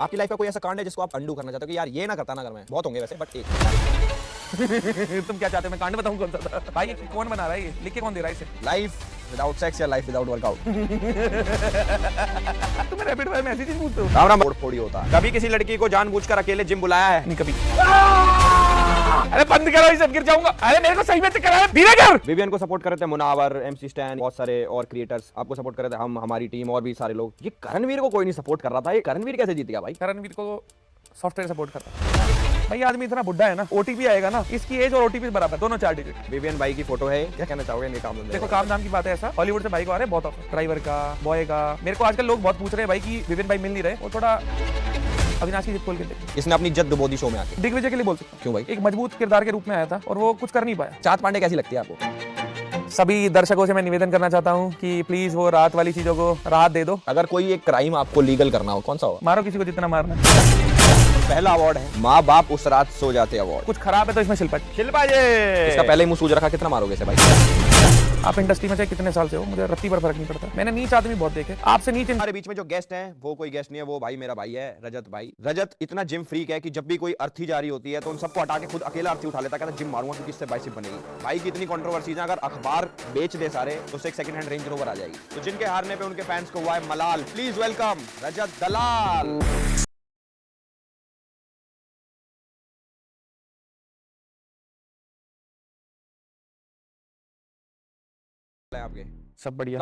आपकी लाइफ का कोई ऐसा कांड है जिसको आप अंडू करना चाहते हो कि यार ये ना करता ना अगर मैं, बहुत होंगे वैसे बट एक। तुम क्या चाहते हो मैं कांड बताऊं कौन सा था? भाई ये कौन बना रहा है, ये लिख के कौन दे रहा है इसे? लाइफ विदाउट सेक्स या लाइफ विदाउट वर्कआउट। तुम रैपिड फायर में ऐसी चीज पूछते हो? राम राम फोड़ी होता है। कभी किसी लड़की को जानबूझकर अकेले जिम बुलाया है? नहीं कभी। अरे बंद करो, ये सब गिर जाऊंगा। अरे मेरे को सही में चक्कर आया, धीरे कर। विवियन को सपोर्ट कर रहे थे मुनावर, एमसी स्टैन, बहुत सारे और क्रिएटर्स आपको सपोर्ट कर रहे थे, हम, हमारी टीम और भी सारे लोग। ये करणवीर को कोई नहीं सपोर्ट कर रहा था, ये करणवीर कैसे जीत गया भाई? करणवीर को सॉफ्टवेयर सपोर्ट करता है। भाई आदमी इतना बुड्ढा है ना, ओटीपी आएगा ना, इसकी एज और ओटीपी बराबर, दोनों 4 डिजिट। विवियन भाई की फोटो है, क्या कहना चाहोगे इनके काम में? देखो काम धाम की बात है, ऐसा हॉलीवुड से भाई को आ रहे हैं बहुत ऑफर, ड्राइवर का, बॉय का। मेरे को आजकल लोग बहुत पूछ रहे हैं भाई कि विविन भाई मिल नहीं रहे, वो थोड़ा अविनाश की जिद खोल के देख। इसने अपनी इज्जत डुबो दी शो में आके। दिग्विजय के लिए बोल सकता हूं। क्यों भाई? एक मजबूत किरदार के रूप में आया था और वो कुछ कर नहीं पाया। चाँद पांडे कैसी लगती है आपको? सभी दर्शकों से मैं निवेदन करना चाहता हूं कि प्लीज वो रात वाली चीजों को राहत दे दो। अगर कोई एक क्राइम आपको लीगल करना हो कौन सा होगा? मारो किसी को जितना मारना। पहला अवार्ड है माँ बाप उस रात सो जाते अवार्ड। कुछ खराब है तो इसमें शिल्पा। शिल्पा जी इसका पहले ही मुंह सूज रखा, कितना मारोगे इसे भाई? आप इंडस्ट्री में चाहे कितने साल से हो, मुझे रत्ती पर फर्क नहीं पड़ता। मैंने नीच आदमी बहुत देखे, आपसे नीच। हमारे बीच में जो गेस्ट हैं वो कोई गेस्ट नहीं है, वो भाई मेरा भाई है रजत भाई। रजत इतना जिम फ्रीक है कि जब भी कोई अर्थी जारी होती है तो उन सबको हटा के खुद अकेला अर्थी उठा लेता है, कहता जिम मारूंगा क्योंकि इससे बाइसेप बनेगी। भाई की इतनी कंट्रोवर्सी है, अगर अखबार बेच दे सारे तो उससे एक सेकंड हैंड रेंज रोवर आ जाएगी। तो जिनके हारने पे उनके फैंस को हुआ है मलाल, प्लीज वेलकम रजत दलाल। आपके सब बढ़िया।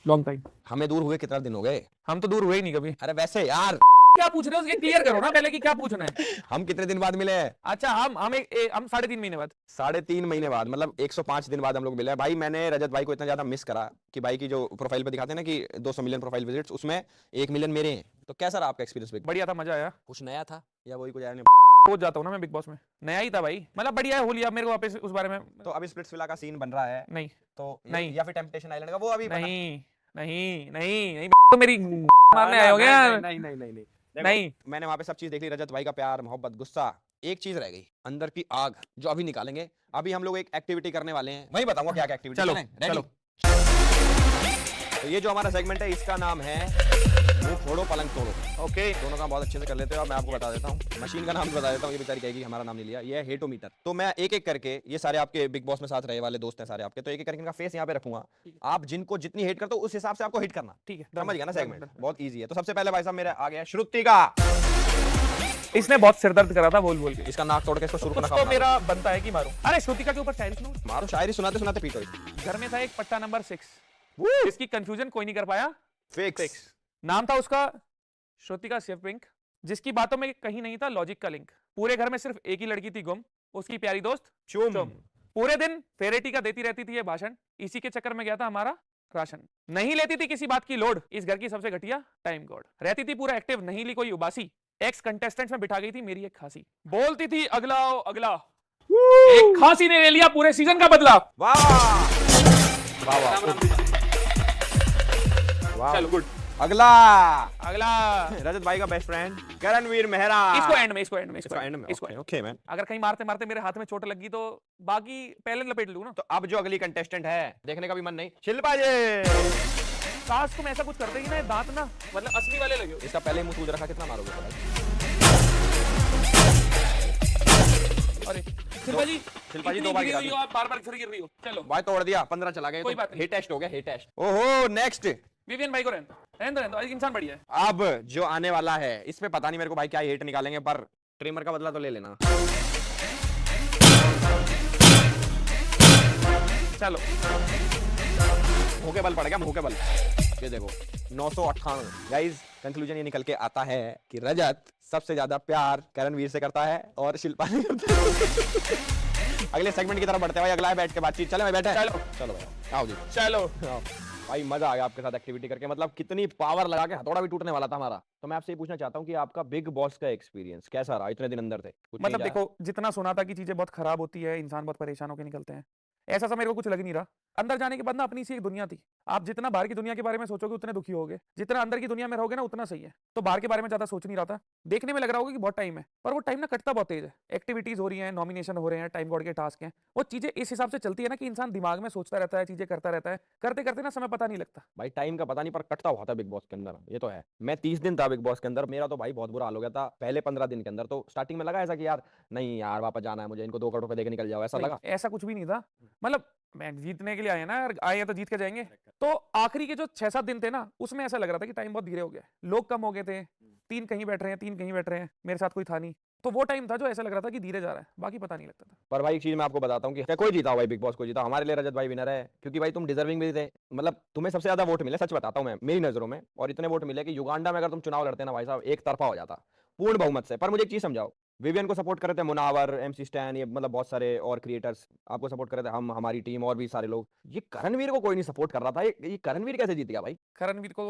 Long time. हमें दूर हुए कितना दिन हो गए? हम तो दूर हुए ही नहीं कभी। अरे वैसे यार क्या पूछ रहे हो, ये क्लियर करो ना पहले कि क्या पूछना है। हम कितने दिन बाद मिले हैं? अच्छा हम 3.5 महीने बाद। 3.5 महीने बाद, मतलब 105 दिन बाद हम लोग मिले हैं। भाई मैंने रजत भाई को इतना ज्यादा मिस करा कि भाई की जो प्रोफाइल पे दिखाते हैं ना कि 200 मिलियन प्रोफाइल विजिट्स, उसमें 1 मिलियन मेरे हैं। तो कैसा रहा आपका एक्सपीरियंस? बढ़िया था, मजा आया। कुछ नया था या वही कुछ आया नहीं? रोज जाता हूँ ना मैं बिग बॉस में, नया ही था भाई, मतलब बढ़िया है। होली अब मेरे को वापस उस बारे में तो अभी स्प्लिट्सविला का सीन बन रहा है नहीं तो नहीं। या फिर टेम्पटेशन आइलैंड का वो अभी नहीं नहीं नहीं नहीं तो मेरी मारने आए हो क्या? नहीं नहीं नहीं नहीं नहीं। मैंने वहां पे सब चीज देख ली, रजत भाई का प्यार, मोहब्बत, गुस्सा। एक चीज रह गई, अंदर की आग, जो अभी निकालेंगे। अभी हम लोग एक एक्टिविटी करने वाले हैं, वही बताऊंगा क्या क्या एक्टिविटी। चलो चलो। तो ये जो हमारा सेगमेंट है इसका नाम है मुंह फोड़ो पलंग तोड़ो। ओके, दोनों काम बहुत अच्छे से कर लेते हो। अब मैं आपको बता देता हूँ, मशीन का नाम बता देता हूँ, ये बेचारी कहेगी हमारा नाम नहीं लिया। ये है हेटोमीटर। तो मैं एक एक करके, ये सारे आपके बिग बॉस में साथ रहे वाले दोस्त हैं सारे आपके, तो एक एक करके इनका फेस यहाँ पे रखूंगा। आप जिनको जितनी हेट करते हो उस हिसाब से आपको हिट करना। ठीक है, समझ गया ना? सेगमेंट बहुत ईजी है। तो सबसे पहले भाई साहब मेरा आ गया श्रुति का। इसने बहुत सिरदर्द करा था बोल बोल के। इसका नाक तोड़ के इसको शुरू करना तो मेरा बनता है कि मारूं। अरे श्रुतिका के ऊपर शायरी सुनो। मारो, शायरी सुनाते सुनाते पीटो इसको। घर में था एक पट्टा नंबर 6, इसकी कंफ्यूजन कोई नहीं कर पाया। फिक्स। नाम था उसका श्रुतिका शिवपिंक, जिसकी बातों में कहीं नहीं था लॉजिक का लिंक। पूरे घर में सिर्फ एक ही लड़की थी गुम, उसकी प्यारी दोस्त चुम। पूरे दिन फेरेटी का देती रहती थी ये भाषण, इसी के चक्कर में गया था हमारा राशन। नहीं लेती थी किसी बात की लोड, इस घर की सबसे घटिया टाइम गॉड। रहती थी पूरा एक्टिव, नहीं ली कोई उबासी, एक्स कंटेस्टेंट्स में बिठा गई थी मेरी एक खांसी। बोलती थी अगला आओ अगला, एक खांसी ने ले लिया पूरे सीजन का बदला। वाह वाह वाह, चलो गुड। अगला अगला रजत भाई का बेस्ट फ्रेंड करणवीर मेहरा। इसको एंड में ओके मैन। अगर कहीं मारते मारते मेरे हाथ में चोट लगी तो बाकी पहले लपेट लूं ना। तो अब जो अगली कंटेस्टेंट है, देखने का भी मन नहीं, शिल्पा जी। काश तुम ऐसा कुछ करते कि ना दांत ना मतलब असली वाले लगे हो। इसका पहले मुंह सूज रखा, कितना मारोगे अरे शिल्पा जी, शिल्पा जी इतनी 2 बार गिरी गिरा हुई हो, आप बार-बार फिर गिर रही हो। चलो भाई, तोड़ दिया, 15 चला गया। कोई बात नहीं। हिट टेस्ट हो गया, हिट टेस्ट। ओहो, नेक्स्ट विवियन भाई को रहने दो, इंसान बढ़िया है। अब जो आने वाला है इसमें पता नहीं मेरे को भाई क्या हेट निकालेंगे, पर ट्रिमर का बदला तो ले लेना। चलो मुंह के बल पड़ गया, मुंह के बल। ये देखो 998। गाइस कंक्लूजन ये निकल के आता है कि रजत सबसे ज्यादा प्यार करणवीर से करता है और शिल्पा नहीं करता। अगले सेगमेंट की तरफ बढ़ते हैं भाई, अगला है बैठ के बातचीत। चले भाई बैठे। चलो चलो भाई आओ जी। चलो आओ। भाई मजा आ गया आपके साथ एक्टिविटी करके, मतलब कितनी पावर लगा के हथौड़ा भी टूटने वाला था हमारा। तो मैं आपसे ये पूछना चाहता हूँ कि आपका बिग बॉस का एक्सपीरियंस कैसा रहा? इतने दिन अंदर थे, मतलब देखो, जितना सुना था कि चीजें बहुत खराब होती है, इंसान बहुत परेशान होकर निकलते हैं, ऐसा सा मेरे को कुछ लग नहीं रहा। अंदर जाने के बाद ना अपनी सी एक दुनिया थी। आप जितना बाहर की दुनिया के बारे में सोचोगे उतने दुखी होगे, जितना अंदर की दुनिया में रहोगे ना उतना सही है। तो बाहर के बारे में ज्यादा सोच नहीं रहा था। देखने में लग रहा होगा कि बहुत टाइम है, पर वो टाइम ना कटता बहुत तेज है। एक्टिविटीज हो रही हैं, नॉमिनेशन हो रहे हैं, टाइम गॉड के टास्क हैं, वो चीजें इस हिसाब से चलती है ना कि इंसान दिमाग में सोचता रहता है, चीजें करता रहता है, करते करते ना समय पता नहीं लगता। भाई टाइम का पता नहीं पर कटता हुआ था बिग बॉस के अंदर, ये तो है। मैं 30 दिन था बिग बॉस के अंदर, मेरा तो भाई बहुत बुरा हाल हो गया था पहले 15 दिन के अंदर। तो स्टार्टिंग में लगा ऐसा कि यार नहीं यार वापस जाना है मुझे, इनको 2 करोड़ रुपए देके निकल जाओ, ऐसा नहीं, लगा। ऐसा कुछ भी नहीं था। मतलब मैं जीतने के लिए आए हैं ना यार, आए हैं तो जीत के जाएंगे। तो आखिरी के जो 6-7 दिन थे ना, उसमें ऐसा लग रहा था कि टाइम बहुत धीरे हो गया, लोग कम हो गए थे, 3 कहीं बैठ रहे हैं, 3 कहीं बैठ रहे हैं, मेरे साथ कोई था नहीं। तो वो टाइम था जो ऐसा लग रहा था कि धीरे जा रहा है, बाकी पता नहीं लगता था। पर भाई एक चीज मैं आपको बताता हूँ कि चाहे कोई जीता हो भाई, बिग बॉस को जीता, हमारे लिए रजत भाई विनर है, क्योंकि भाई तुम डिजर्विंग भी थे। मतलब तुम्हें सबसे ज्यादा वोट मिले, सच बताता हूँ मैं, मेरी नजरों में। और इतने वोट मिले कि युगांडा में अगर तुम चुनाव लड़ते ना भाई साहब, एक तरफा हो जाता पूर्ण बहुमत से। पर मुझे एक चीज समझाओ, विवियन को सपोर्ट कर रहे थे मुनावर, MC स्टैन, ये मतलब बहुत सारे और क्रिएटर्स आपको सपोर्ट कर रहे थे, हम, हमारी टीम और भी सारे लोग। ये करणवीर को कोई नहीं सपोर्ट कर रहा था। ये करणवीर कैसे जीत गया भाई? करणवीर को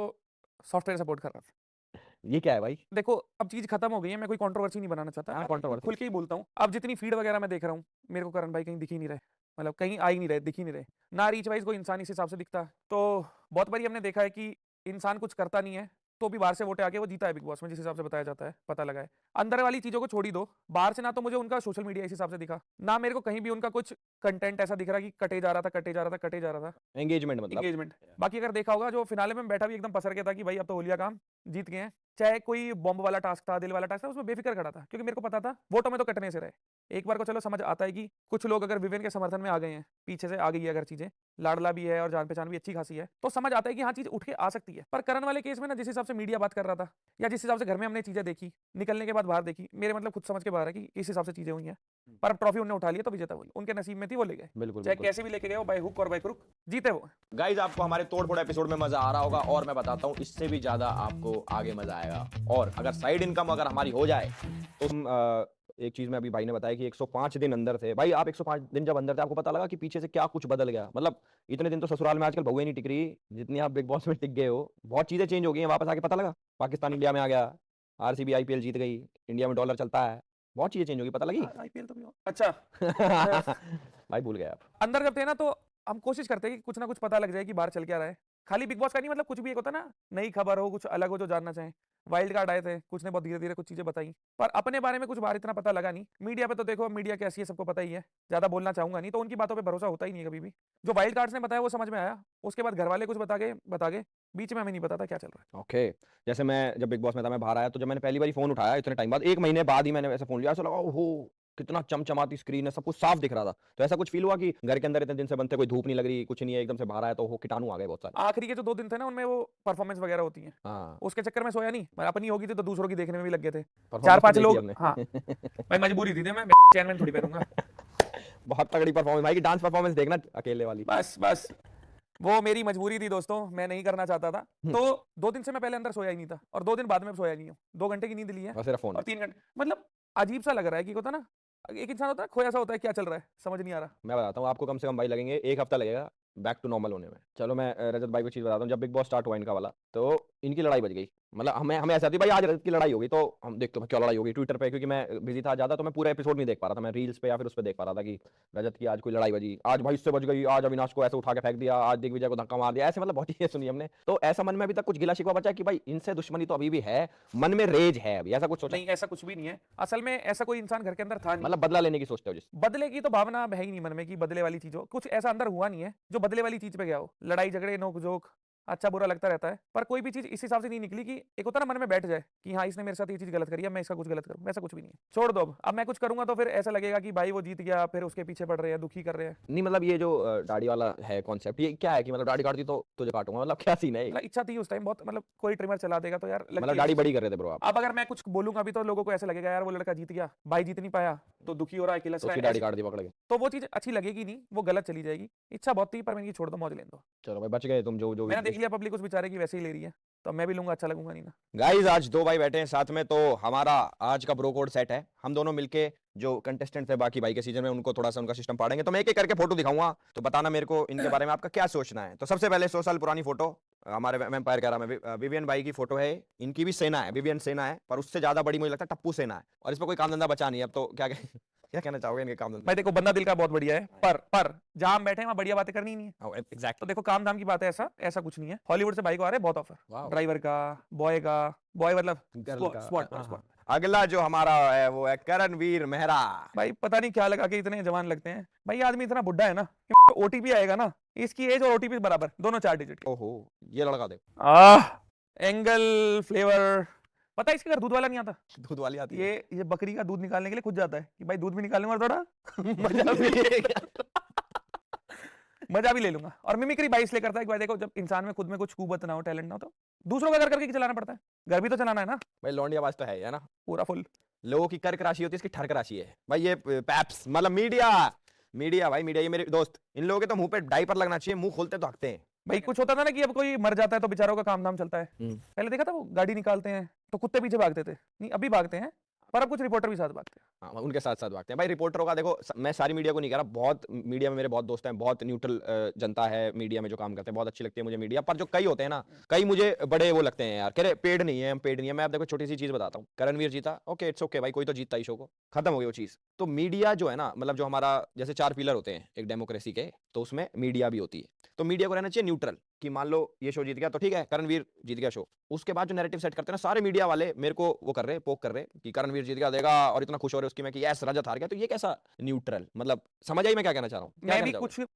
सॉफ्टवेयर सपोर्ट कर रहा था। ये क्या है भाई? देखो अब चीज खत्म हो गई है, मैं कोई कंट्रोवर्सी नहीं बनाना चाहता, हाँ, मैं controversy। खुल के ही बोलता हूँ। अब जितनी फीड वगैरह मैं देख रहा हूँ, मेरे को करण भाई कहीं दिख ही नहीं रहे, मतलब कहीं आ ही नहीं रहे, दिख ही नहीं रहे ना। रीच वाइज कोई इंसान इस हिसाब से दिखता। तो बहुत बारी हमने देखा है कि इंसान कुछ करता नहीं है तो भी बाहर से वोटे आके वो जीता है बिग बॉस में, जिस हिसाब से बताया जाता है, पता लगा है। अंदर वाली चीजों को छोड़ी दो, बाहर से ना तो मुझे उनका सोशल मीडिया इस हिसाब से दिखा, ना मेरे को कहीं भी उनका कुछ कंटेंट ऐसा दिख रहा कि कटे जा रहा था, कटे जा रहा था, कटे जा रहा था एंगेजमेंट मतलब। एंगेजमेंट। बाकी अगर देखा होगा, जो फिनाले में बैठा भी एकदम पसर के था कि भाई अब तो होलिया काम, जीत गए हैं। चाहे कोई बॉम्ब वाला टास्क था, दिल वाला टास्क था, उसमें बेफिक्र खड़ा था, क्योंकि मेरे को पता था वोटों में तो कटने से रहे। एक बार को चलो समझ आता है कि कुछ लोग अगर विवेन के समर्थन में आ गए हैं, पीछे से आ गई है अगर चीजें, लाडला भी है और जान पहचान भी अच्छी खासी है, तो समझ आता है कि हाँ चीज उठ के आ सकती है। पर करण वाले केस में ना, जिस हिसाब से मीडिया बात कर रहा था या जिस हिसाब से घर में हमने चीजें देखी, निकलने के बाद बाहर देखी, मेरे मतलब खुद समझ के बाहर है कि किस हिसाब से चीजें हुई हैं। पर ट्रॉफी उन्होंने उठा लिया तो विजेता वही, उनके नसीब में थी, वो ले गए। बिल्कुल चाहे बिल्कुल। कैसे भी लेके गए हो, बाय हुक और बाय क्रुक, जीते वो। गाइज आपको हमारे तोड़ फोड़ एपिसोड में मजा आ रहा होगा, और मैं बताता हूँ इससे भी ज्यादा आपको आगे मजा आएगा। और अगर साइड इनकम अगर हमारी हो जाए तो हम एक चीज में अभी भाई ने बताया कि 105 दिन अंदर थे। भाई आप 105 दिन जब अंदर थे, आपको पता लगा कि पीछे से क्या कुछ बदल गया? मतलब इतने दिन तो ससुराल में आजकल बहुएं नहीं टिक रही जितनी आप बिग बॉस में टिक गए हो। बहुत चीजें चेंज हो गई हैं, वापस आके पता लगा पाकिस्तान इंडिया में आ गया, RCB IPL जीत गई, इंडिया में डॉलर चलता है, बहुत चीजें चेंज होगी, पता लगी? आईपीएल तो भी अच्छा। भाई भूल गए आप। अंदर जब थे ना, तो हम कोशिश करते हैं कि कुछ ना कुछ पता लग जाए कि बाहर चल क्या रहा है। खाली बिग बॉस का नहीं, मतलब कुछ भी एक होता है ना, नई खबर हो, कुछ अलग हो जो जानना चाहें। वाइल्ड कार्ड आए थे, कुछ ने बहुत धीरे धीरे कुछ चीजें बताई, पर अपने बारे में कुछ बाहर इतना पता लगा नहीं। मीडिया पे तो देखो, मीडिया कैसी है सबको पता ही है, ज्यादा बोलना चाहूंगा नहीं, तो उनकी बातों पे भरोसा होता ही नहीं है कभी भी। जो वाइल्ड कार्ड्स ने बताया वो समझ में आया, उसके बाद घर वाले कुछ बता गए, बीच में हमें नहीं पता था क्या चल रहा है। ओके जैसे मैं जब बिग बॉस में था, मैं बाहर आया, तो जब मैंने पहली बार फोन उठाया इतने टाइम बाद, 1 महीने बाद ही मैंने वैसे फोन लिया, ऐसा लगा ओहो कितना चमचमाती स्क्रीन है, सब कुछ साफ दिख रहा था। तो ऐसा कुछ फील हुआ कि घर के अंदर इतने दिन से बनते, कोई धूप नहीं लग रही, कुछ नहीं है, एकदम से बाहर आया तो हो कीटाणु आ गए बहुत सारे। आखिरी के जो 2 दिन थे ना, उनमें वो परफॉर्मेंस वगैरह होती है, हाँ उसके चक्कर में सोया नहीं। मैं अपनी होगी थी तो दूसरों की देखने में भी लग गए थे, performance तो 4-5 देखी लोग। हमने। हाँ भाई मजबूरी थी, मैं चैन में थोड़ी पहनूंगा। बहुत तगड़ी परफॉर्मेंस भाई की, डांस परफॉर्मेंस देखना अकेले वाली। बस वो मेरी मजबूरी थी दोस्तों, मैं नहीं करना चाहता था। तो 2 दिन से मैं पहले अंदर सोया ही नहीं था, और 2 दिन बाद में सोया नहीं हूँ। 2 घंटे की नींद ली है और सिर्फ फोन। और 3 घंटे, मतलब अजीब सा लग रहा है कि होता ना, एक इंसान होता है खोया सा होता है, क्या चल रहा है समझ नहीं आ रहा। मैं बताता हूँ आपको, कम से कम भाई लगेंगे 1 हफ्ता लगेगा बैक टू नॉर्मल होने में। चलो मैं रजत भाई को चीज बताता हूँ, जब बिग बॉस स्टार्ट हुआ इनका वाला, तो इनकी लड़ाई बच गई। मतलब हमें हमें ऐसा थी भाई आज रजत की लड़ाई होगी, तो हम देखते हैं क्या लड़ाई होगी ट्विटर पे, क्योंकि मैं बिजी था ज्यादा, तो मैं पूरा एपिसोड नहीं देख पा रहा था, मैं रील्स पे या फिर उस पे देख पा रहा था कि रजत की आज कोई लड़ाई बजी, आज भाई इससे बच गई, आज अविनाश को ऐसे उठा के फेंक दिया, आज दिग्विजय को धक्का मार दिया, ऐसे मतलब बहुत चीजें सुनी हमने। तो ऐसा मन में अभी तक कुछ गिला शिकवा बचा कि भाई इनसे दुश्मनी तो अभी भी है, मन में रेज है अभी, ऐसा कुछ सोचा? नहीं ऐसा कुछ भी नहीं है, असल में ऐसा कोई इंसान घर के अंदर था नहीं। मतलब बदला लेने की सोचते हो जिस? बदले की तो भावना है ही नहीं मन में कि बदले वाली चीज हो, कुछ ऐसा अंदर हुआ नहीं है जो बदले वाली चीज पे गया हो। लड़ाई झगड़े नोक जोक अच्छा बुरा लगता रहता है, पर कोई भी चीज इस हिसाब से नहीं निकली कि एक होता ना मन में बैठ जाए कि हाँ इसने मेरे साथ ये चीज गलत करी है, मैं इसका कुछ गलत करूँ। वैसा कुछ भी नहीं है, छोड़ दो। अब मैं कुछ करूंगा तो फिर ऐसा लगेगा कि भाई वो जीत गया, फिर उसके पीछे पड़ रहे हैं, दुखी कर रहे हैं। नहीं मतलब ये जो दाढ़ी वाला है कॉन्सेप्ट, ये क्या है कि मतलब दाढ़ी काटती तो तुझे काटूंगा, मतलब क्या सीन है? मतलब इच्छा थी उस टाइम बहुत, मतलब कोई ट्रिमर चला देगा तो यार मतलब दाढ़ी बड़ी कर रहे थे ब्रो आप? अब अगर मैं कुछ बोलूंगा अभी तो लोगों को ऐसा लगेगा यार वो लड़का जीत गया, भाई जीत नहीं पाया तो दुखी हो रहा है, किलस तो रहा उसकी है, दाढ़ी काट दी पकड़ के? तो वो चीज अच्छी लगेगी नहीं, वो गलत चली जाएगी। इच्छा बहुत थी पर मैंने छोड़ दो, मौज लेने दो। चलो भाई बच गए तुम, जो जो मैंने देख लिया पब्लिक उस बेचारे की वैसे ही ले रही है, तो मैं भी लूंगा, अच्छा लगूंगा नहीं ना। गाइस आज 2 भाई बैठे हैं साथ में, तो हमारा आज का ब्रो कोड सेट है। हम दोनों मिलके जो कंटेस्टेंट थे बाकी भाई के सीजन में, उनको थोड़ा सा उनका सिस्टम पाड़ेंगे। तो मैं एक एक करके फोटो दिखाऊंगा, तो बताना मेरे को इनके बारे में आपका क्या सोचना है। तो सबसे पहले 100 साल पुरानी फोटो हमारे वेम्पायर कह रहा मैं, विवियन भाई की फोटो है। इनकी भी सेना है, विवियन सेना है, पर उससे ज्यादा बड़ी मुझे लगता है टप्पू सेना है, और इस पर कोई काम धंधा बचा नहीं है अब तो। क्या क्या कहना चाहोगे इनके काम धंधे? भाई देखो बंदा दिल का बहुत बढ़िया है, पर जहां हम बैठे हैं वहां बढ़िया बातें करनी ही नहीं है। एग्जैक्ट तो देखो काम धाम की बात है, ऐसा कुछ नहीं है। हॉलीवुड से भाई को आ रहे हैं बहुत ऑफर, Wow. ड्राइवर का, बॉय मतलब गर्ल का। स्पॉट हाँ। अगला जो हमारा है वो है करणवीर मेहरा। भाई पता नहीं क्या लगा के इतने जवान लगते हैं भाई। आदमी इतना बुढ़ा है ना, ओटीपी आएगा ना, इसकी एज और ओटीपी बराबर, दोनों 4 डिजिट। ओहो, ये लड़का देखो, एंगल फ्लेवर, पता है इसके घर दूध वाला नहीं आता, दूध वाली आती है। ये बकरी का दूध निकालने के लिए खुद जाता है कि भाई दूध भी निकालने में थोड़ा मजा भी मजा भी ले लूंगा। और मिमिक्री भाई इसलिए करता है कि भाई देखो जब इंसान में खुद में कुछ कुवत ना हो, टैलेंट ना हो, तो दूसरों का घर करके चलाना पड़ता है, घर भी तो चलाना है ना। भाई लौंडी आवाज तो है ना, पूरा फुल। लोगों की कर्क राशि होती है, इसकी ठर्क राशि है भाई। ये पैप्स मतलब मीडिया भाई, मीडिया ये मेरे दोस्त, इन लोगों के तो मुंह पे डायपर लगना चाहिए, मुंह खोलते तो हकते हैं भाई। कुछ होता था ना कि अब कोई मर जाता है तो बेचारों का काम धाम चलता है। पहले देखा था वो गाड़ी निकालते हैं तो कुत्ते पीछे भागते थे, नहीं अभी भागते हैं, पर अब कुछ रिपोर्टर भी साथ भागते हैं। हाँ, उनके साथ साथ भागते हैं भाई। रिपोर्टरों का देखो, मैं सारी मीडिया को नहीं कह रहा, बहुत मीडिया में मेरे बहुत दोस्त हैं, बहुत न्यूट्रल जनता है मीडिया में जो काम करते हैं, बहुत अच्छी लगती है मुझे मीडिया। पर जो कई होते हैं ना, कई मुझे बड़े वो लगते हैं यार, कह रहे पेड नहीं है, हम पेड नहीं है। मैं आप देखो छोटी सी चीज बताता हूँ, करणवीर जीता, ओके इट्स ओके भाई, कोई तो जीतता ही शो को, खत्म हो गई वो चीज। तो मीडिया जो है ना, मतलब जो हमारा जैसे 4 पिलर होते हैं एक डेमोक्रेसी के, तो उसमें मीडिया भी होती है। तो मीडिया को रहना चाहिए न्यूट्रल, कि मान लो ये शो जीत गया तो ठीक है, करणवीर जीत गया शो। उसके बाद जो नैरेटिव सेट करते हैं ना सारे मीडिया वाले, मेरे को वो कर रहे, पोक कर रहे कि करणवीर जीत गया देगा, और इतना खुश हो रहे उसकी में कि यस रजत हार गया। तो ये कैसा न्यूट्रल, मतलब समझ आई मैं क्या कहना चाह रहा हूँ? मैं भी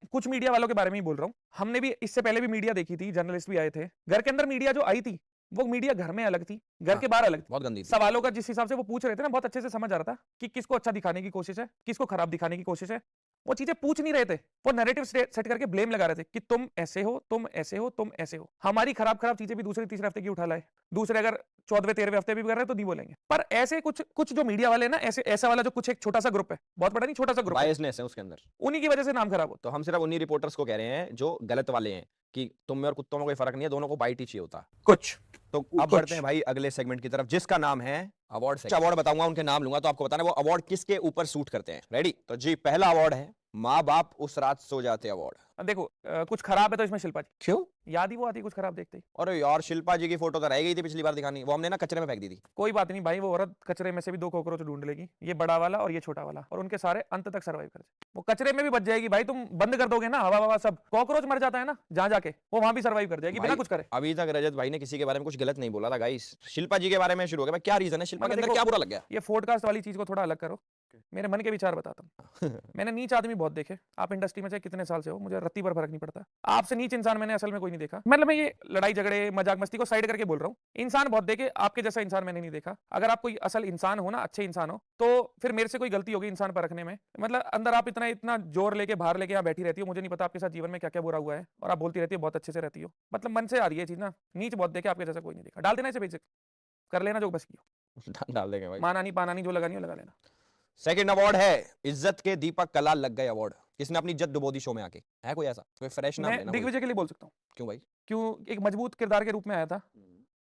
कुछ मीडिया वालों के बारे में ही बोल रहा हूँ। हमने भी इससे पहले भी मीडिया देखी थी, जर्नलिस्ट भी आए थे। घर के अंदर मीडिया जो आई थी, वो मीडिया घर में अलग थी, घर के बाहर अलग थी। बहुत गंदी थी। सवालों का जिस हिसाब से वो पूछ रहे थे ना, बहुत अच्छे से समझ आ रहा था कि किसको अच्छा दिखाने की कोशिश है, किसको खराब दिखाने की कोशिश है। वो चीजें पूछ नहीं रहे थे, वो नैरेटिव सेट करके ब्लेम लगा रहे थे कि तुम ऐसे हो, तुम ऐसे हो, तुम ऐसे हो। हमारी खराब चीजें भी दूसरे तीसरे हफ्ते की उठा लाए, दूसरे अगर 14वें 13वें हफ्ते भी कर रहे हैं तो नहीं बोलेंगे। पर ऐसे कुछ जो मीडिया वाले ना, ऐसा वाला जो कुछ एक छोटा सा ग्रुप है, बहुत बड़ा नहीं, छोटा सा ग्रुप, बायसनेस है उसके अंदर, उन्हीं की वजह से नाम खराब होता। तो हम सिर्फ उन्हीं रिपोर्टर्स को कह रहे हैं जो गलत वाले हैं कि तुम में और कुत्तों में कोई फर्क नहीं है, दोनों को बाइट ही चाहिए होता कुछ तो अब बढ़ते हैं भाई अगले सेगमेंट की तरफ, जिसका नाम है अवार्ड। अवार्ड बताऊंगा, उनके नाम लूंगा, तो आपको बताना है वो अवार्ड किसके ऊपर सूट करते हैं। रेडी? तो जी पहला अवार्ड है माँ बाप उस रात सो जाते अवार्ड। देखो कुछ खराब है तो इसमें शिल्पा जी, क्यों? याद ही वो आती है कुछ खराब देखते ही। अरे यार शिल्पा जी की फोटो तो रह गई थी पिछली बार दिखानी, वो हमने ना कचरे में फेंक दी थी। कोई बात नहीं भाई, वो औरत कचरे में से भी 2 कॉकरोच ढूंढ लेगी, ये बड़ा वाला और ये छोटा वाला, और उनके सारे अंत तक सर्वाइव कर जाए। वो कचरे में भी बच जाएगी भाई, तुम बंद कर दोगे ना हवा सब, कॉकरोच मर जाता है ना जहां जाके, वो वहां भी सर्वाइव कर जाएगी बिना कुछ करे। अभी तक रजत भाई ने किसी के बारे में कुछ गलत नहीं बोला था गाइस, शिल्पा जी के बारे में शुरू हो गया। क्या रीजन है, शिल्पा के अंदर क्या बुरा लग गया? ये पॉडकास्ट वाली चीज को थोड़ा अलग करो, मेरे मन के विचार बताता हूँ। मैंने नीच आदमी बहुत देखे, आप इंडस्ट्री में चाहे कितने साल से हो, मुझे रत्ती पर फर्क नहीं पड़ता। आपसे नीच इंसान मैंने असल में कोई नहीं देखा। मतलब मैं ये लड़ाई झगड़े मजाक मस्ती को साइड करके बोल रहा हूँ, इंसान बहुत देखे, आपके जैसा इंसान मैंने नहीं देखा। अगर आप कोई असल इंसान हो ना, अच्छे इंसान हो, तो फिर मेरे से कोई गलती होगी इंसान पर रखने में। मतलब अंदर आप इतना जोर लेके बाहर लेके यहाँ बैठी रहती हो, मुझे नहीं पता आपके साथ जीवन में क्या क्या बुरा हुआ है, और आप बोलती रहती हो बहुत अच्छे से रहती हो। मतलब मन से आ रही है चीज ना, नीच बहुत देखे, आपके जैसा कोई नहीं देखा। डाल देना इसे, बेसिक कर लेना जो बस की डाल देंगे भाई, माना नहीं पाना नहीं, जो लगा नहीं लगा लेना। सेकंड अवार्ड है इज्जत के दीपक कलाल लग गए अवार्ड। किसने अपनी इज्जत डुबो दी शो में आके? है कोई ऐसा, कोई फ्रेश नाम मैं लेना? दिग्विजय के लिए बोल सकता हूँ। क्यों भाई? क्यों? एक मजबूत किरदार के रूप में आया था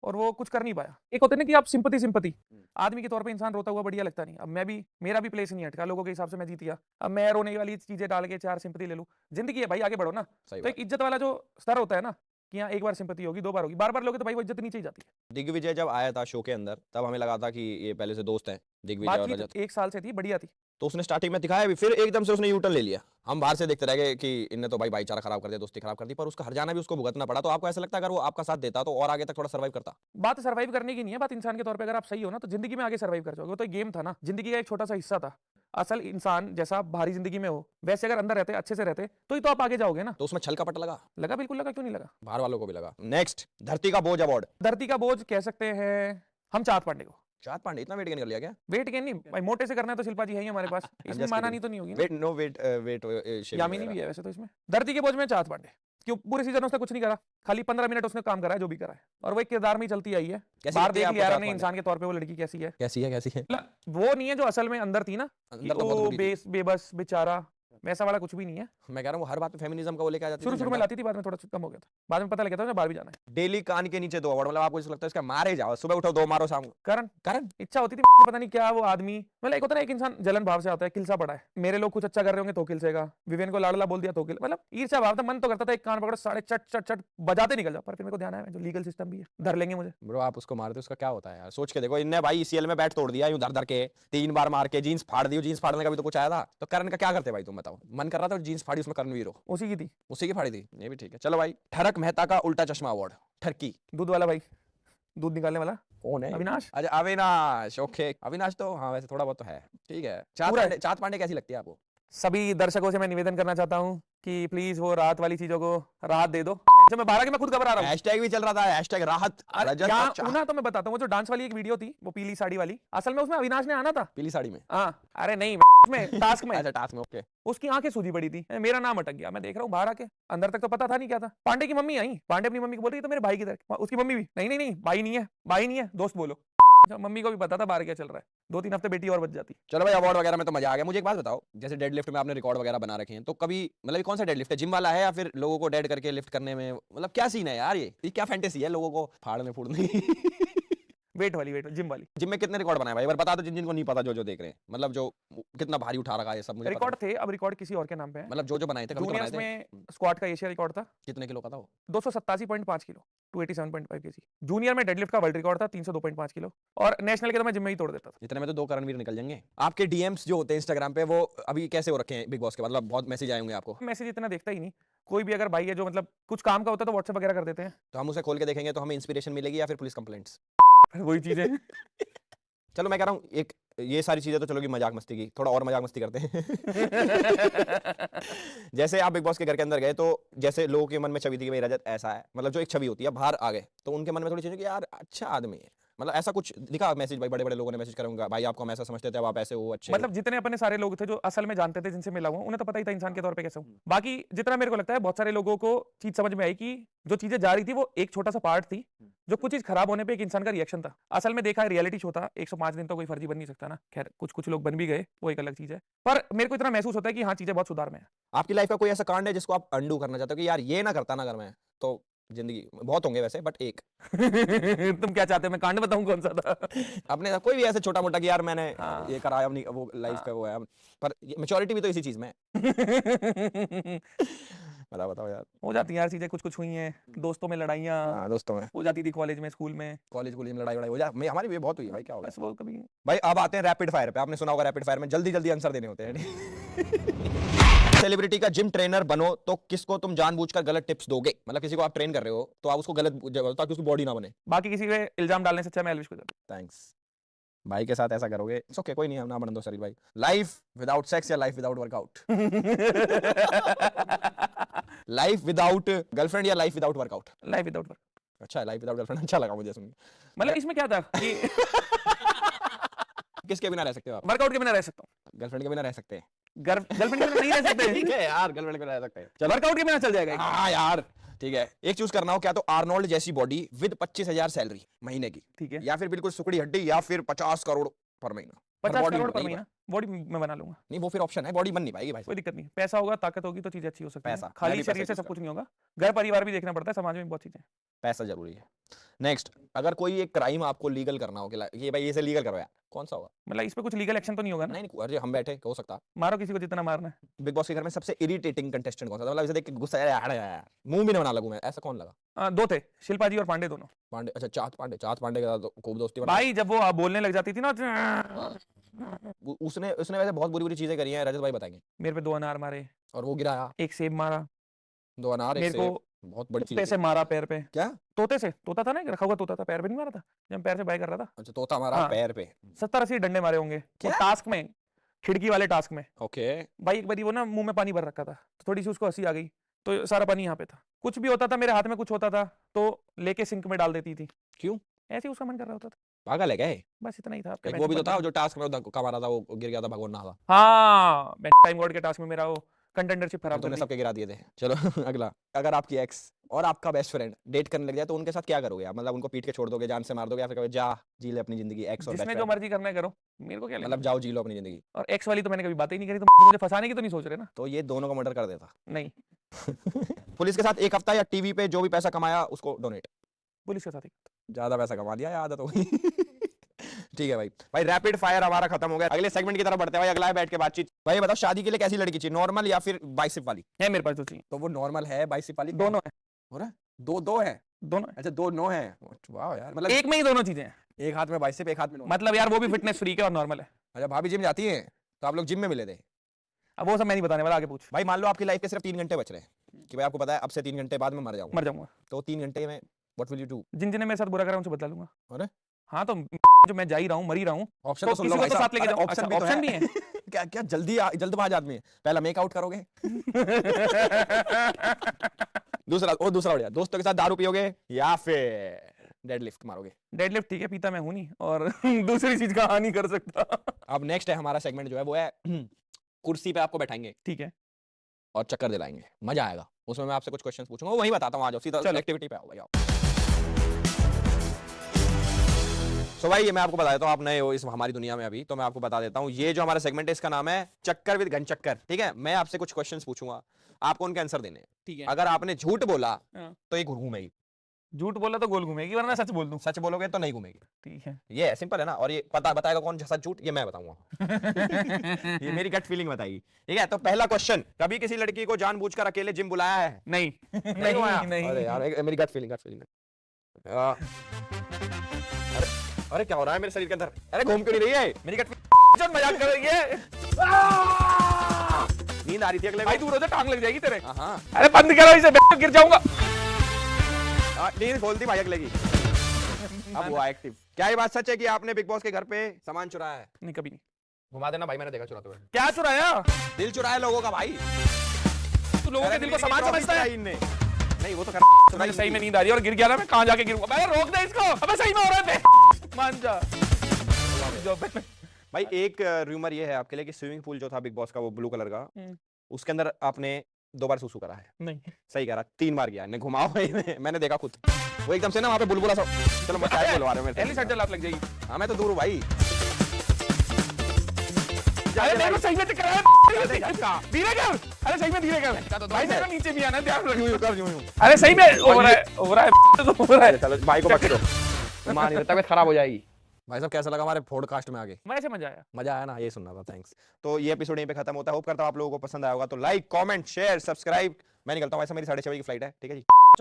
और वो कुछ कर नहीं पाया। एक होता है ना कि आप सिंपति आदमी के तौर पे इंसान रोता हुआ बढ़िया लगता नहीं। अब मैं भी, मेरा भी प्लेस नहीं हटका, लोगों के हिसाब से मैं जीत गया, अब मैं रोने वाली चीजें डाल के 4 सिंपति ले लूं। जिंदगी है भाई, आगे बढ़ो ना। तो एक इज्जत वाला जो स्तर होता है ना, कि यहाँ एक बार सिंपति होगी, 2 बार होगी, बार लोगे तो भाई वो इज्जत नीचे ही जाती है। दिग्विजय जब आया था शो के अंदर, तब हमें लगा था कि ये पहले से दोस्त हैं दिग्विजय और रजत। 1 साल से थी, बढ़िया थी। तो उसने स्टार्टिंग में दिखाया भी, फिर एकदम से उसने यूटर्न ले लिया। हम बाहर से देखते रह गए कि इनने तो भाई भाईचारा खराब कर दिया, दोस्ती खराब कर दी, पर उसका हर जाना भी उसको भुगतना पड़ा। तो आपको ऐसा लगता है अगर वो आपका साथ देता तो और आगे तक थोड़ा सर्वाइव करता? बात सर्वाइव करने की नहीं है, बात इंसान के तौर पे अगर आप सही हो ना, तो जिंदगी में आगे सर्वाइव कर जाओगे। वो तो एक गेम था ना, जिंदगी का एक छोटा सा हिस्सा था। असल इंसान जैसा बाहरी जिंदगी में हो, वैसे अगर अंदर रहते, अच्छे से रहते, तो ही तो आप आगे जाओगे ना। तो उसमें छल कपट लगा? बिल्कुल लगा, क्यों नहीं लगा, बाहर वालों को भी लगा। नेक्स्ट, धरती का बोझ अवार्ड। धरती का बोझ कह सकते हैं हम चाँद पांडे को। चाँद पांडे इतना वेट गेन कर लिया क्या? वेट गेन नहीं भाई, मोटे से करना है तो शिल्पा जी है ही हमारे पास, इसमें माना नहीं तो नहीं होगी ना। वेट नो वेट यामिनी भी है वैसे तो इसमें। धरती के बोझ में चाँद पांडे, क्यों पूरे सीजन उसने कुछ नहीं करा, खाली 15 मिनट उसने काम करा है, जो भी करा है, और वो एक किरदार में ही चलती आई है। बाहर देख लिया यार ने इंसान के तौर पे वो लड़की कैसी है। कैसी है? वो नहीं है जो असल में अंदर थी ना, अंदर तो बेबस बेचारा, वैसा वाला कुछ भी नहीं है। मैं कह रहा हूँ हर बात पे फेमिनिज्म का वो लेके आ जाती शुरू है शुरू में लाती थी, बाद में थोड़ा कम हो गया था, बाद में पता लगा था मुझे बाहर भी जाना है। डेली कान के नीचे 2 अवार्ड, मतलब आपको ऐसा लगता है इसका मारे जाओ, सुबह उठो 2 मारो, शाम को कारण कारण इच्छा होती थी, पता नहीं क्या वो आदमी, मतलब एक होता है ना, एक इंसान जलन भाव से आता है, किलसा पड़ा है, मेरे लोग कुछ अच्छा कर रहे होंगे तो किलसेगा, विवेन को लाडला बोल दिया तो किल, मतलब ईर्ष्या भाव था। मन तो करता था एक कान पकड़ो साढ़े चट चट चट बजाते निकल जाओ, पर फिर मेरे को ध्यान आया जो लीगल सिस्टम भी है, धर लेंगे मुझे। ब्रो आप उसको मारते हो, उसका क्या होता है यार, सोच के देखो। इनने भाई ईसीएल में बैट तोड़ दिया यूं धर धर के, 3 बार मार के जीन्स फाड़ दी, जीन्स फाड़ने का भी तो कुछ आया था, तो करण का क्या करते भाई तुम बताओ। मन कर रहा था जीन्स फाड़ी, उसमें कर्णवीर हो, उसी की थी, उसी की फाड़ी थी, ये भी ठीक है। चलो भाई, ठरक मेहता का उल्टा चश्मा अवार्ड, ठरकी दूध वाला भाई, दूध निकालने वाला कौन है? अविनाश। अच्छा अविनाश, ओके अविनाश तो हाँ वैसे थोड़ा बहुत तो है, ठीक है। चाँद पांडे कैसी लगती है आपको? सभी दर्शकों से मैं निवेदन करना चाहता हूँ कि प्लीज वो राहत वाली चीजों को राहत दे दो। जब मैं 12 की मैं खुद घबरा रहा हूँ, हैशटैग भी चल रहा था, हैशटैग राहत रजत क्या अच्छा। उना, तो मैं बताता हूँ, वो जो डांस वाली एक वीडियो थी, वो पीली साड़ी वाली, असल में उसमें अविनाश ने आना था, पीली साड़ी में? हाँ अरे नहीं में टास्क में, अच्छा टास्क में, ओके। उसकी आंखें सूजी पड़ी थी, मेरा नाम अटक गया, मैं देख रहा हूँ बाहर आके, अंदर तक तो पता था नहीं क्या था। पांडे की मम्मी आई, पांडे अपनी मम्मी को बोल रही है तो मेरे भाई की तरह, उसकी मम्मी भी नहीं नहीं नहीं भाई नहीं है, भाई नहीं है, दोस्त बोलो। मम्मी को भी पता था बाहर क्या चल रहा है, 2-3 हफ्ते बेटी और बच जाती। चलो भाई अवार्ड वगैरह में तो मजा आ गया। मुझे एक बात बताओ, जैसे डेडलिफ्ट में आपने रिकॉर्ड वगैरह बना रखे हैं, तो कभी मतलब ये कौन सा डेडलिफ्ट है, जिम वाला है या फिर लोगों को डेड करके लिफ्ट करने में, मतलब क्या सीन है यार, ये क्या फैंटेसी है लोगों को फाड़ने फूड़ने की? वेट वाली, जिम वाली। जिम में कितने रिकॉर्ड बनाए भाई, एक बार बता दो जिन जिनको नहीं पता, जो देख रहे हैं, मतलब जो कितना भारी उठा रखा है ये सब मुझे रिकॉर्ड थे, अब रिकॉर्ड किसी और के नाम पे है, मतलब जो बनाए थे, कभी तो बनाए जूनियर्स थे। में स्क्वाट का एशिया रिकॉर्ड था, कितने किलो का था वो? 287.5 किलो, 287.5 केजी। जूनियर में डेडलिफ्ट का वर्ल्ड रिकॉर्ड था 302.5 किलो, और नेशनल के तो मैं जिम में ही तोड़ देता था। इतने में तो 2 करणवीर निकल जाएंगे। आपके डीएम्स जो होते हैं इंस्टाग्राम पे, वो अभी कैसे हो रखे हैं बिग बॉस के, मतलब बहुत मैसेज आए होंगे आपको? मैसेज इतना देखता ही नहीं, कोई भी अगर भाई है जो मतलब कुछ काम का होता है तो व्हाट्सएप वगैरह कर देते हैं। तो हम उसे खोल के देखेंगे तो हमें इंस्पिरेशन मिलेगी या फिर पुलिस कंप्लेंट्स? वही चीजें। चलो मैं कह रहा हूँ एक, ये सारी चीजें तो चलो कि मजाक मस्ती की, थोड़ा और मजाक मस्ती करते हैं। जैसे आप बिग बॉस के घर के अंदर गए, तो जैसे लोगों के मन में छवि थी कि भाई रजत ऐसा है, मतलब जो एक छवि होती है, बाहर आ गए तो उनके मन में थोड़ी चीज कि यार अच्छा आदमी है, मतलब ऐसा कुछ दिखा मैसेज, भाई बड़े बड़े लोगों ने मैसेज करूंगा भाई आपको हम ऐसा समझते थे, अब आप ऐसे हो अच्छे मतलब जितने अपने सारे लोग थे जो असल में जानते थे, जिनसे मिला हुआ, उन्हें तो पता ही था इंसान के तौर पे कैसे हूँ। बाकी जितना मेरे को लगता है बहुत सारे लोगों को चीज समझ में आई कि जो चीजें जा रही थी वो एक छोटा सा पार्ट थी, जो कुछ चीज खराब होने पे एक इंसान का रिएक्शन था। असल में देखा रियलिटी शो था, 105 दिन तो कोई फर्जी बन नहीं सकता ना, खैर कुछ कुछ लोग बन भी गए, वो एक अलग चीज है, पर मेरे को इतना महसूस होता है कि हाँ चीजें बहुत सुधार में है। आपकी लाइफ का कोई ऐसा कांड है जिसको आप अंडू करना चाहते हो कि यार ये ना करता ना अगर मैं, तो जिंदगी बहुत होंगे वैसे, बट एक। तुम क्या चाहते हो मैं कांड बताऊं कौन सा था? अपने कोई भी ऐसे छोटा मोटा कि यार मैंने हाँ। ये कराया अपनी वो लाइफ पे, वो है, पर मेच्योरिटी भी तो इसी चीज में है। बताओ बताओ यार। हो जाती हैं यार चीजें, कुछ कुछ हुई हैं, दोस्तों में लड़ाइयाँ हाँ दोस्तों में, हो जाती थी, कॉलेज में, स्कूल में, कॉलेज में लड़ाई वड़ाई हो जा, हमारी भी बहुत हुई है भाई, क्या होगा। बस वो कभी। भाई अब आते हैं रैपिड फायर पे। आपने सुना होगा रैपिड फायर में जल्दी जल्दी आंसर देने होते हैं। सेलिब्रिटी का जिम ट्रेनर बनो तो किसको तुम जानबूझकर गलत टिप्स दोगे, मतलब किसी को आप ट्रेन कर रहे हो तो आप उसको गलत ताकि उसकी बॉडी ना बने। बाकी किसी पे इल्जाम डालने से अच्छा मैं एल्विश को जाता। थैंक्स भाई के साथ ऐसा करोगे, इट्स ओके, कोई नहीं, हम ना बन दो शरीर भाई। लाइफ विदाउट सेक्स या life without workout? Life without girlfriend या life without workout? Life without work. अच्छा लाइफ विदाउट गर्लफ्रेंड, अच्छा लगा मुझे सुन। मतलब इसमें क्या था कि किसके बिना रह सकते हो आप? वर्कआउट के बिना रह सकता हूँ, गर्लफ्रेंड के बिना रह सकते हैं? गर्लफ्रेंड के बिना नहीं रह सकते। ठीक है यार, गर्लफ्रेंड के बिना रह सकते हैं, चलो वर्कआउट के बिना चल जाएगा। हाँ यार ठीक है। एक चूज करना हो, क्या तो आर्नोल्ड जैसी बॉडी विद 25,000 सैलरी महीने की, ठीक है, या फिर बिल्कुल सुकड़ी हड्डी, या फिर 50 करोड़ पर महीना। 50 body करोड़ पर नहीं महीना बॉडी मैं बना लूंगा, नहीं वो फिर ऑप्शन है, बॉडी बन नहीं पाएगी भाई। कोई दिक्कत नहीं, पैसा होगा, ताकत होगी तो चीजें अच्छी हो सकती पैसा, है, मैं खाली भी शरीर पैसा से सब चूज कुछ नहीं होगा, घर परिवार भी देखना पड़ता है, समाज में बहुत चीजें। पैसा जरूरी है। नेक्स्ट, अगर कोई एक क्राइम आपको लीगल करना हो कि ये भाई इसे लीगल करो यार, कौन सा होगा? मतलब इस पे कुछ लीगल एक्शन तो नहीं होगा ना? नहीं अरे हम बैठे हो सकता। मारो किसी को जितना मारना है। बिग बॉस के घर में सबसे इरिटेटिंग कंटेस्टेंट कौन सा था, मतलब इसे देख के गुस्सा यार यार मुंह भी ना बना लगूं मैं, ऐसा कौन लगा? दो थे, शिल्पा जी और पांडे दोनों। पांडे, अच्छा चाँद पांडे के साथ तो खूब दोस्ती बना। भाई जब वो बोलने लग जाती थी ना, उसने वैसे बहुत बुरी बुरी चीजें करी हैं, रजत भाई बताएंगे। मेरे पे 2 अनार मारे, और वो गिराया, एक सेब मारा, 2 अनार, एक मेरे सेब, को बहुत बड़ी कुत्ते चीज से मारा पैर पे। क्या? तोते से, तोता था ना, एक रखा हुआ तोता था, पैर पे नहीं मारा था जब पैर से बाय कर रहा था। अच्छा तोता मारा हाँ। पैर पे। 70-80 डंडे मारे होंगे वो क्या? टास्क में, खिड़की वाले टास्क में। ओके। भाई एक बारी वो ना मुंह में पानी भर रखा था, तो थोड़ी सी उसको हंसी आ गई, तो सारा पानी यहाँ पे था। कुछ भी होता था, मेरे हाथ में कुछ होता था तो लेके सिंक में डाल देती थी। क्यों? ऐसे ही उसका मन कर रहा होता था, पागल है क्या ये? बस इतना ही था। एक वो भी तो था जो टास्क में धक्का मारा था, वो गिर गया था, भगवान नहा था। हाँ, टाइम गॉड के टास्क में मेरा वो कंटेंडरशिप खराब कर तुमने दी। सबके गिरा दिए थे। चलो अगला, अगर आपकी एक्स और आपका बेस्ट फ्रेंड डेट करने लग जाए तो उनके साथ क्या करोगे आप? मतलब उनको पीट के छोड़ दोगे, जान से मार दोगे, या फिर कहोगे जा जी ले अपनी जिंदगी, एक्स और बेस्ट जिसने जो फ्रेंड, मर्जी करना है करो, मेरे को क्या लेना। मतलब जाओ जी लो अपनी जिंदगी। और एक्स वाली तो मैंने कभी बात ही नहीं करी, तो मुझे फंसाने की तो नहीं सोच रहे ना। तो ये दोनों का मर्डर कर देता। नहीं, पुलिस के साथ एक हफ्ता या टीवी पे जो भी पैसा कमाया उसको डोनेट? पुलिस के साथ ही। ज्यादा पैसा कमा दिया, आदत हो गई। ठीक है भाई। भाई रैपिड फायर हमारा खत्म हो गया, अगले सेगमेंट की तरफ बढ़ते हैं भाई। अगला है बैठ के बातचीत। भाई ये बताओ शादी के लिए कैसी लड़की चाहिए, नॉर्मल या फिर बाइसेप वाली? है मेरे पास तो चाहिए। तो वो नॉर्मल है, बाइसेप वाली? दोनों है। हो रहा है? दो दो है? दोनों है। अच्छा दो नो है, वाह यार, मतलब एक में ही दोनों चीजें हैं। एक हाथ में बाइसेप एक हाथ में normal। मतलब यार वो भी फिटनेस फ्रीक है और नॉर्मल है। अच्छा भाभी जिम जाती है तो आप लोग जिम में मिले थे? अब वो सब मैं नहीं बताने वाला, आगे पूछ। भाई मान लो आपकी लाइफ के सिर्फ 3 घंटे बच रहे हैं कि भाई आपको पता है अब से 3 घंटे बाद मैं मर जाऊंगा, मर जाऊंगा। तो 3 घंटे में व्हाट विल यू डू? जिन जिन्हें मेरे साथ बुरा करा उनसे बदला लूंगा। अरे हाँ तो जो मैं जा ही रहा हूँ, मर ही रहा हूँ, ऑप्शन तो तो सुन किसी लो को भाई तो साहब। साथ लेके अरे जाओ। ऑप्शन अच्छा, भी तो ऑप्शन भी है। है। क्या क्या जल्दबाज आदमी है। पहला मेकआउट करोगे, दूसरा बढ़िया, दोस्तों के साथ दारू पियोगे या फिर डेडलिफ्ट मारोगे? डेडलिफ्ट ठीक है, पीता मैं हूं नहीं, और दूसरी चीज का हानि नहीं कर सकता। अब नेक्स्ट है हमारा सेगमेंट जो है वो है कुर्सी पे आपको बैठाएंगे ठीक है। और चक्कर दिलाएंगे, मजा आएगा। उसमें मैं आपसे कुछ क्वेश्चंस पूछूंगा, वही बताता हूँ, आ जाओ सीधा चलो। एक्टिविटी पे आओ भाई, आओ। सो भाई ये मैं आपको बता देता हूँ, आप नए हो इस हमारी दुनिया में अभी, तो मैं आपको बता देता हूँ ये जो हमारा सेगमेंट है इसका नाम है चक्कर विद घनचक्कर। ठीक है, मैं आपसे कुछ क्वेश्चंस पूछूंगा, आपको उनके आंसर देने हैं। ठीक है। अगर आपने झूठ बोला हाँ। तो ये घूमेगी, झूठ बोला तो गोल घूमेगी, वरना सच बोल दूं। सच बोलोगे तो नहीं घूमेगी। ठीक है। ये सिंपल है ना, और ये पता बताएगा कौन सच झूठ, ये मैं बताऊंगा। ये मेरी गट फीलिंग बताएगी। ठीक है, तो पहला क्वेश्चन, कभी किसी लड़की को जानबूझकर अकेले जिम बुलाया है? नहीं। नहीं। अरे यार मेरी गट फीलिंग अरे क्या हो रहा है मेरे शरीर के अंदर? अरे घूम क्यों नहीं रही है मेरी गट? मजाक कर रही है। नींद आ रही थी अगले भाई दूर हो जा, टांग लग जाएगी तेरे। हाँ अरे बंद करो इसे, गिर जाऊंगा। नींद खोलती भाई अगले की। अब हुआ एक्टिव। क्या ये बात सच है कि आपने बिग बॉस के घर पे सामान चुराया है? नहीं, कभी नहीं। घुमा देना भाई, मैंने देखा चुराते हुए। क्या चुराया? दिल चुराया लोगों का भाई। तू लोगों के दिल को सामान समझता है? इनने नहीं, वो तो मुझे सही में नींद आ रही है और गिर गया ना, मैं कहां जाके गिरूंगा? भाई रोक दे इसको, अबे सही में हो रहा है। मान जा। भाई एक रूमर ये है आपके लिए कि स्विमिंग पूल जो था बिग बॉस का, वो ब्लू कलर का, उसके अंदर आपने 2 बार सुसु करा है? नहीं। सही कह रहा, 3 बार किया है। घुमाओ भाई, मैंने देखा खुद। वो एकदम से ना वहां पे बुलबुला सा, चलो मैं चाय बुलवा रहा हूं, पहली साइड लात लग जाएगी। हां मैं तो दूर हूं भाई। अरे मेरे को सही में चक्कर आया। धीरे कर, अरे सही में धीरे कर भाई, जरा नीचे भी आना, ध्यान रख। यूं कर यूं। अरे सही में हो रहा है। चलो भाई को बख्शो, मान नहीं, तबीयत खराब हो जाएगी। भाई साहब कैसा लगा हमारे पॉडकास्ट में आगे? वैसे मजा आया। मजा आया ना, ये सुनना था, थैंक्स। तो ये एपिसोड यहीं पे खत्म होता है, होप करता हूं आप लोगों को पसंद आया होगा। तो लाइक कमेंट शेयर सब्सक्राइब। मैं निकलता हूं, ऐसा मेरी 6:30 बजे की फ्लाइट है। ठीक है जी।